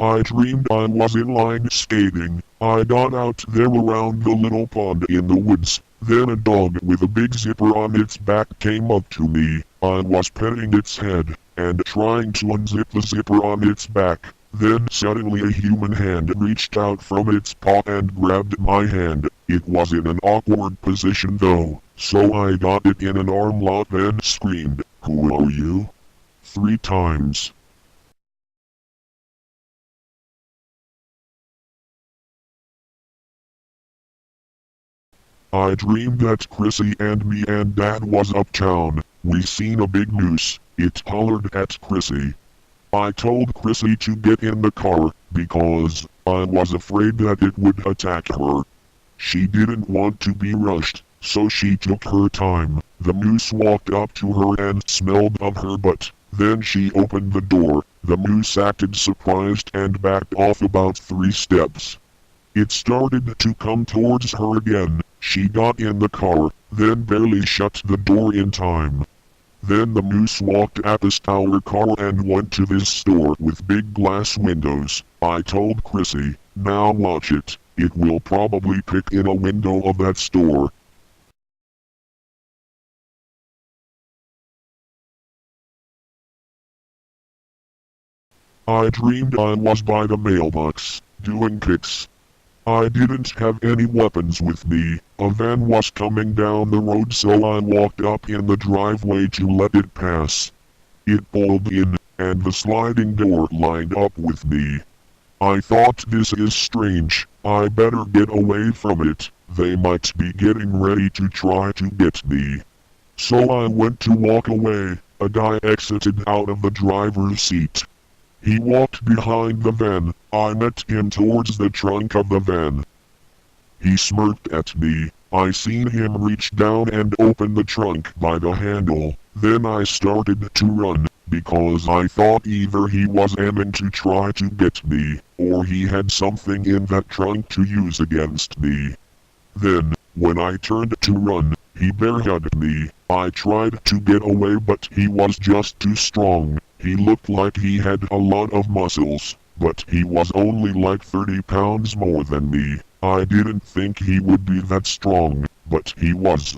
I dreamed I was inline skating. I got out there around the little pond in the woods. Then a dog with a big zipper on its back came up to me. I was petting its head and trying to unzip the zipper on its back. Then suddenly a human hand reached out from its paw and grabbed my hand. It was in an awkward position though, so I got it in an arm lock and screamed, "Who are you?" 3 times. I dreamed that Chrissy and me and Dad was uptown. We seen a big moose. It hollered at Chrissy. I told Chrissy to get in the car because I was afraid that it would attack her. She didn't want to be rushed, so she took her time. The moose walked up to her and smelled of her butt. Then she opened the door. The moose acted surprised and backed off about 3 steps. It started to come towards her again. She got in the car, then barely shut the door in time. Then the moose walked past our car and went to this store with big glass windows. I told Chrissy, "Now watch it. It will probably pick in a window of that store." I dreamed I was by the mailbox, doing kicks. I didn't have any weapons with me. A van was coming down the road, so I walked up in the driveway to let it pass. It pulled in, and the sliding door lined up with me. I thought, this is strange. I better get away from it. They might be getting ready to try to get me. So I went to walk away. A guy exited out of the driver's seat. He walked behind the van. I met him towards the trunk of the van. He smirked at me. I seen him reach down and open the trunk by the handle. Then I started to run, because I thought either he was aiming to try to get me, or he had something in that trunk to use against me. Then, when I turned to run, he bear-hugged me. I tried to get away, but he was just too strong. He looked like he had a lot of muscles, but he was only like 30 pounds more than me. I didn't think he would be that strong, but he was.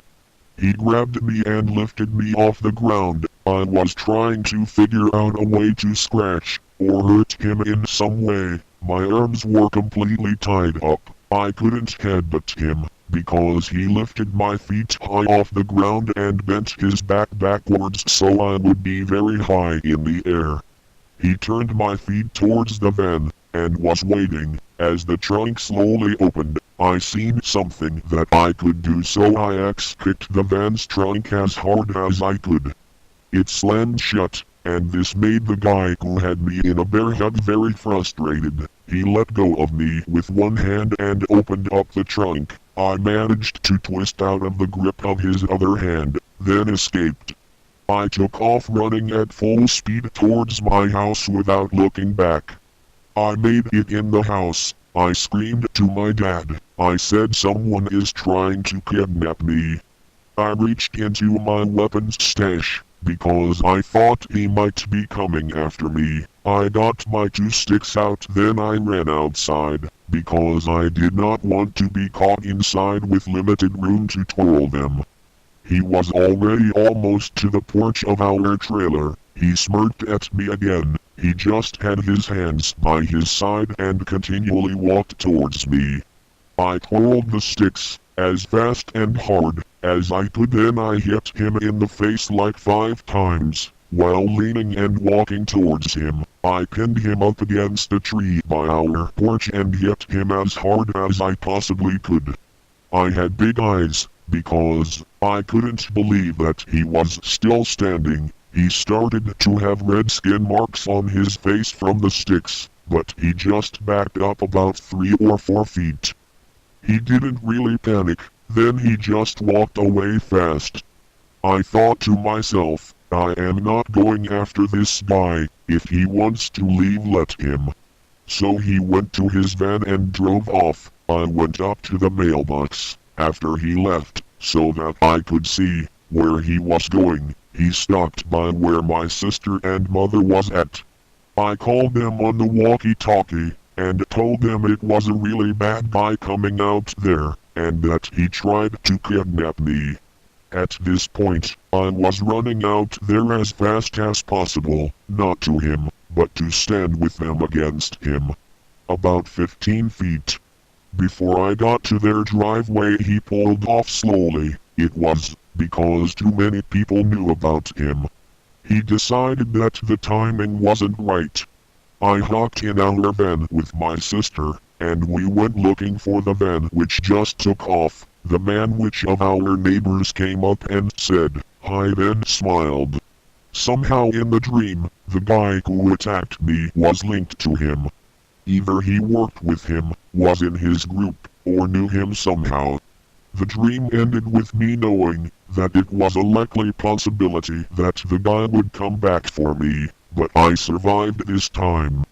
He grabbed me and lifted me off the ground. I was trying to figure out a way to scratch or hurt him in some way. My arms were completely tied up. I couldn't headbutt him, because he lifted my feet high off the ground and bent his back backwards so I would be very high in the air. He turned my feet towards the van, and was waiting. As the trunk slowly opened, I seen something that I could do, so I axe-kicked the van's trunk as hard as I could. It slammed shut, and this made the guy who had me in a bear hug very frustrated. He let go of me with one hand and opened up the trunk. I managed to twist out of the grip of his other hand, then escaped. I took off running at full speed towards my house without looking back. I made it in the house. I screamed to my dad. I said someone is trying to kidnap me. I reached into my weapons stash, because I thought he might be coming after me. I got my 2 sticks out, then I ran outside, because I did not want to be caught inside with limited room to twirl them. He was already almost to the porch of our trailer. He smirked at me again. He just had his hands by his side and continually walked towards me. I twirled the sticks as fast and hard as I could, then I hit him in the face like 5 times. While leaning and walking towards him, I pinned him up against a tree by our porch and hit him as hard as I possibly could. I had big eyes, because I couldn't believe that he was still standing. He started to have red skin marks on his face from the sticks, but he just backed up about 3 or 4 feet. He didn't really panic, then he just walked away fast. I thought to myself, I am not going after this guy. If he wants to leave, let him. So he went to his van and drove off. I went up to the mailbox after he left, so that I could see where he was going. He stopped by where my sister and mother was at. I called them on the walkie-talkie, and told them it was a really bad guy coming out there, and that he tried to kidnap me. At this point, I was running out there as fast as possible, not to him, but to stand with them against him. About 15 feet. Before I got to their driveway, he pulled off slowly. It was because too many people knew about him. He decided that the timing wasn't right. I hopped in our van with my sister, and we went looking for the van which just took off. The man which of our neighbors came up and said hi, then smiled. Somehow in the dream, the guy who attacked me was linked to him. Either he worked with him, was in his group, or knew him somehow. The dream ended with me knowing that it was a likely possibility that the guy would come back for me, but I survived this time.